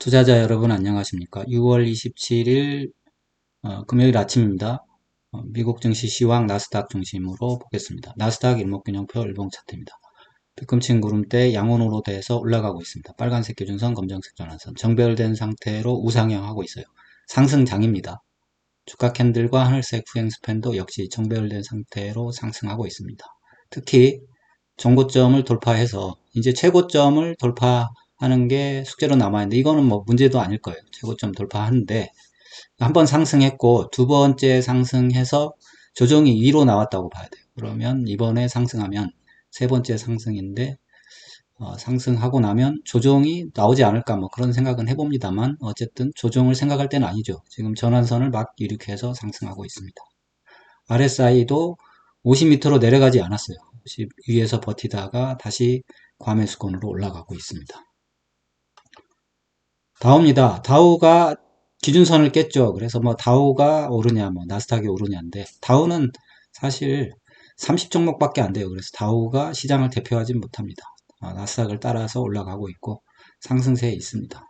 투자자 여러분 안녕하십니까? 6월 27일 금요일 아침입니다. 미국 증시 시황 나스닥 중심으로 보겠습니다. 나스닥 일목균형표 일봉 차트입니다. 뒤꿈치 구름대 양온으로 돼서 올라가고 있습니다. 빨간색 기준선, 검정색 전환선 정배열된 상태로 우상향하고 있어요. 상승장입니다. 주가 캔들과 하늘색 후행 스팬도 역시 정배열된 상태로 상승하고 있습니다. 특히 전고점을 돌파해서 이제 최고점을 돌파하는 게 숙제로 남아있는데 이거는 뭐 문제도 아닐 거예요. 최고점 돌파하는데 한번 상승했고 두 번째 상승해서 조정이 위로 나왔다고 봐야 돼요. 그러면 이번에 상승하면 세 번째 상승인데 상승하고 나면 조정이 나오지 않을까 뭐 그런 생각은 해봅니다만 어쨌든 조정을 생각할 때는 아니죠. 지금 전환선을 막 이륙해서 상승하고 있습니다. RSI도 50m로 내려가지 않았어요. 50 위에서 버티다가 다시 과매수권으로 올라가고 있습니다. 다우입니다. 다우가 기준선을 깼죠. 그래서 뭐 다우가 오르냐, 뭐 나스닥이 오르냐인데 다우는 사실 30종목밖에 안 돼요. 그래서 다우가 시장을 대표하지 못합니다. 나스닥을 따라서 올라가고 있고 상승세에 있습니다.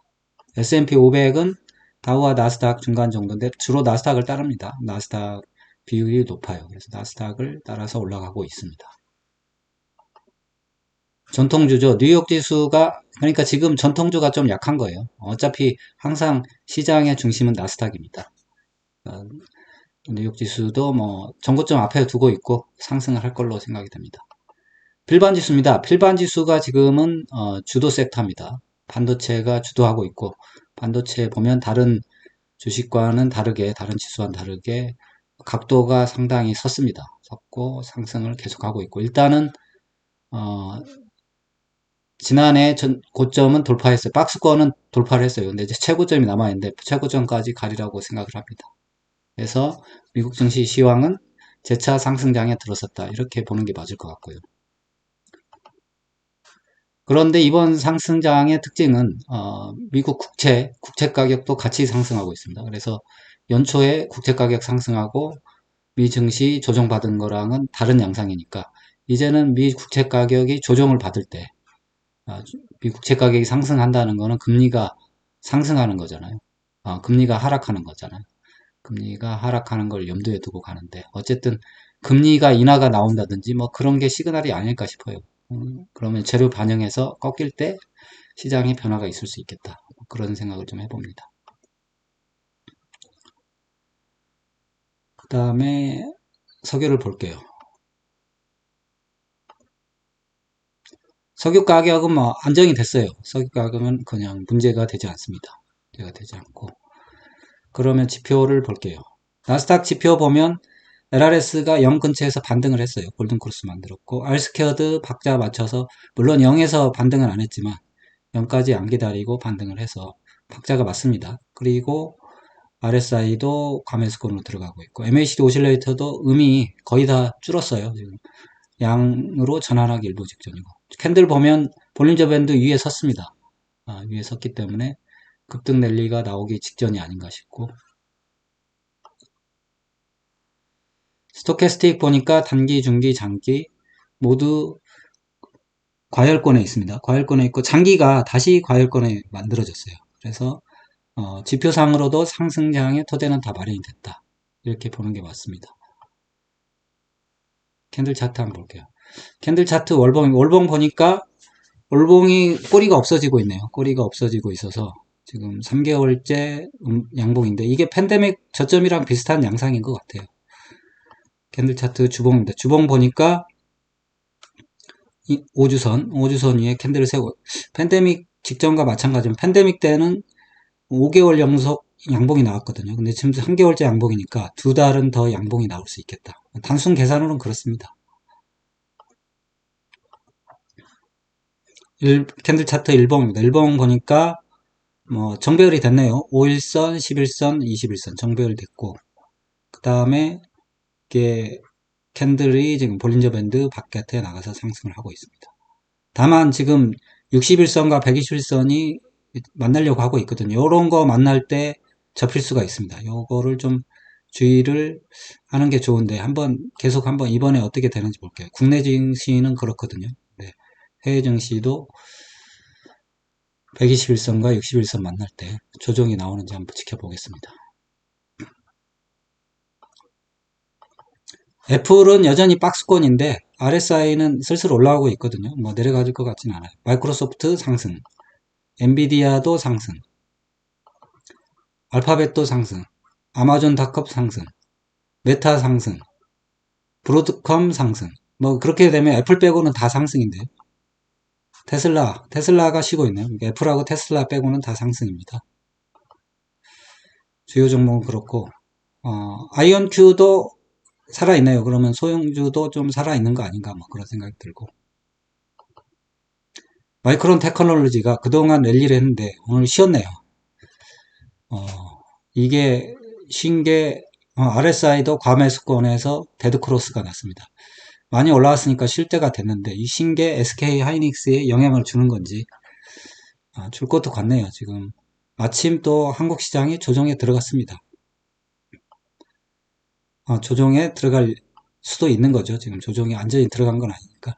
S&P 500은 다우와 나스닥 중간 정도인데 주로 나스닥을 따릅니다. 나스닥 비율이 높아요. 그래서 나스닥을 따라서 올라가고 있습니다. 전통주죠. 뉴욕 지수가 그러니까 지금 전통주가 좀 약한 거예요. 어차피 항상 시장의 중심은 나스닥입니다. 뉴욕 지수도 뭐 전고점 앞에 두고 있고 상승을 할 걸로 생각이 됩니다. 필반 지수입니다. 필반 지수가 지금은 주도 섹터입니다. 반도체가 주도하고 있고 반도체 보면 다른 주식과는 다르게 다른 지수와는 다르게 각도가 상당히 섰습니다. 섰고 상승을 계속하고 있고 일단은 지난해 고점은 돌파했어요. 박스권은 돌파를 했어요. 근데 이제 최고점이 남아있는데 최고점까지 가리라고 생각을 합니다. 그래서 미국 증시 시황은 재차 상승장에 들어섰다. 이렇게 보는 게 맞을 것 같고요. 그런데 이번 상승장의 특징은 미국 국채 가격도 같이 상승하고 있습니다. 그래서 연초에 국채 가격 상승하고 미 증시 조정받은 거랑은 다른 양상이니까 이제는 미 국채 가격이 조정을 받을 때 미 국채 가격이 상승한다는 거는 금리가 상승하는 거잖아요. 금리가 하락하는 거잖아요. 금리가 하락하는 걸 염두에 두고 가는데 어쨌든 금리가 인하가 나온다든지 뭐 그런 게 시그널이 아닐까 싶어요. 그러면 재료 반영해서 꺾일 때 시장에 변화가 있을 수 있겠다. 그런 생각을 좀 해봅니다. 그 다음에 석유를 볼게요. 석유 가격은 뭐 안정이 됐어요. 석유 가격은 그냥 문제가 되지 않습니다. 문제가 되지 않고. 그러면 지표를 볼게요. 나스닥 지표 보면 LRS가 0 근처에서 반등을 했어요. 골든크로스 만들었고 R스퀘어드 박자 맞춰서 물론 0에서 반등은 안 했지만 0까지 안 기다리고 반등을 해서 박자가 맞습니다. 그리고 RSI도 과매수권으로 들어가고 있고 MACD 오실레이터도 음이 거의 다 줄었어요. 지금 양으로 전환하기 일부 직전이고 캔들 보면 볼린저 밴드 위에 섰습니다. 위에 섰기 때문에 급등 랠리가 나오기 직전이 아닌가 싶고 스토캐스틱 보니까 단기, 중기, 장기 모두 과열권에 있습니다. 과열권에 있고 장기가 다시 과열권에 만들어졌어요. 그래서 지표상으로도 상승장의 토대는 다 마련이 됐다. 이렇게 보는 게 맞습니다. 캔들 차트 한번 볼게요. 캔들 차트 월봉 보니까 월봉이 꼬리가 없어지고 있네요. 꼬리가 없어지고 있어서 지금 3개월째 양봉인데 이게 팬데믹 저점이랑 비슷한 양상인 것 같아요. 캔들 차트 주봉입니다. 주봉 보니까 5주선 위에 캔들을 세우고 팬데믹 직전과 마찬가지면 팬데믹 때는 5개월 연속 양봉이 나왔거든요. 근데 지금 3개월째 양봉이니까 두 달은 더 양봉이 나올 수 있겠다. 단순 계산으로는 그렇습니다. 캔들 차트 일봉입니다. 일봉 보니까 뭐 정배열이 됐네요. 5일선, 11선, 21선 정배열 됐고 그 다음에 이게 캔들이 지금 볼린저 밴드 바깥에 나가서 상승을 하고 있습니다. 다만 지금 61선과 121선이 만나려고 하고 있거든요. 이런 거 만날 때 접힐 수가 있습니다. 요거를 좀 주의를 하는 게 좋은데 계속 한번 이번에 어떻게 되는지 볼게요. 국내 증시는 그렇거든요. 네. 해외 증시도 121선과 61선 만날 때 조정이 나오는지 한번 지켜보겠습니다. 애플은 여전히 박스권인데 RSI는 슬슬 올라오고 있거든요. 뭐 내려가질 것 같지는 않아요. 마이크로소프트 상승, 엔비디아도 상승, 알파벳도 상승, 아마존닷컴 상승, 메타 상승, 브로드컴 상승. 뭐 그렇게 되면 애플 빼고는 다 상승인데 테슬라가 쉬고 있네요. 그러니까 애플하고 테슬라 빼고는 다 상승입니다. 주요 종목은 그렇고 아이언큐도 살아있네요. 그러면 소형주도 좀 살아있는 거 아닌가 뭐 그런 생각이 들고 마이크론 테크놀로지가 그동안 랠리를 했는데 오늘 쉬었네요. 어, 이게 쉰 게 RSI도 과매수권에서 데드크로스가 났습니다. 많이 올라왔으니까 쉴 때가 됐는데 이 쉰 게 SK 하이닉스에 영향을 주는 건지 줄 것도 같네요. 지금 마침 또 한국 시장이 조정에 들어갔습니다. 조정에 들어갈 수도 있는 거죠. 지금 조정이 완전히 들어간 건 아니니까.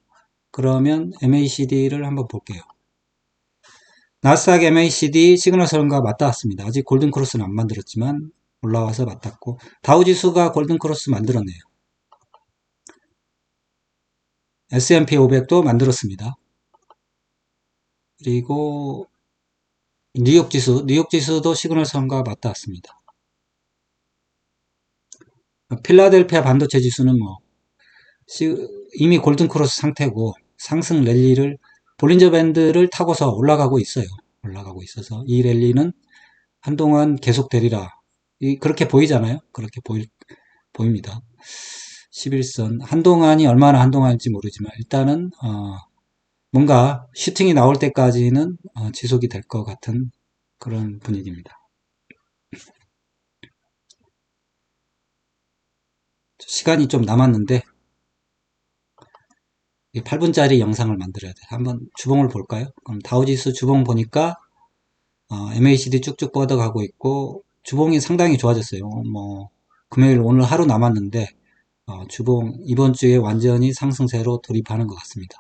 그러면 MACD를 한번 볼게요. 나스닥 MACD 시그널선과 맞닿았습니다. 아직 골든크로스는 안 만들었지만 올라와서 맞닿고 다우지수가 골든크로스 만들었네요. S&P 500도 만들었습니다. 그리고 뉴욕지수도 시그널선과 맞닿았습니다. 필라델피아 반도체 지수는 뭐 이미 골든크로스 상태고 상승 랠리를 볼린저 밴드를 타고서 올라가고 있어요. 올라가고 있어서 이 랠리는 한동안 계속되리라. 그렇게 보이잖아요. 그렇게 보입니다. 11선 한동안이 얼마나 한동안일지 모르지만 일단은 뭔가 슈팅이 나올 때까지는 지속이 될 것 같은 그런 분위기입니다. 시간이 좀 남았는데 8분짜리 영상을 만들어야 돼. 한번 주봉을 볼까요? 그럼 다우지수 주봉 보니까 MACD 쭉쭉 뻗어가고 있고 주봉이 상당히 좋아졌어요. 뭐 금요일 오늘 하루 남았는데 주봉 이번 주에 완전히 상승세로 돌입하는 것 같습니다.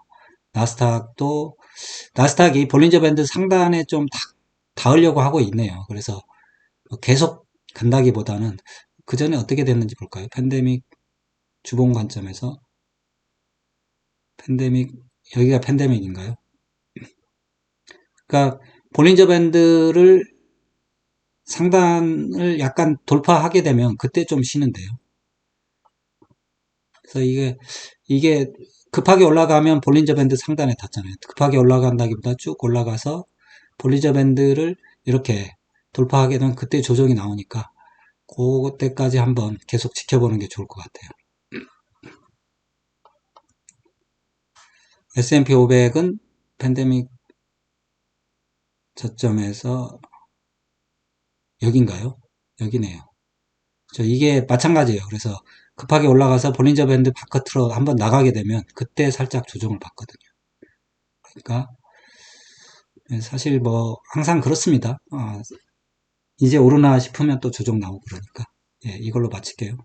나스닥이 볼린저 밴드 상단에 좀 닿으려고 하고 있네요. 그래서 계속 간다기보다는 그 전에 어떻게 됐는지 볼까요? 팬데믹 주봉 관점에서 여기가 팬데믹인가요? 그러니까 볼린저 밴드를 상단을 약간 돌파하게 되면 그때 좀 쉬는데요. 그래서 이게 급하게 올라가면 볼린저 밴드 상단에 닿잖아요. 급하게 올라간다기보다 쭉 올라가서 볼린저 밴드를 이렇게 돌파하게 되면 그때 조정이 나오니까 그때까지 한번 계속 지켜보는 게 좋을 것 같아요. S&P 500은 팬데믹 저점에서 여긴가요? 여기네요. 이게 마찬가지예요. 그래서 급하게 올라가서 볼린저 밴드 바깥으로 한번 나가게 되면 그때 살짝 조정을 받거든요. 그러니까 사실 뭐 항상 그렇습니다. 이제 오르나 싶으면 또 조정 나오고 그러니까 이걸로 마칠게요.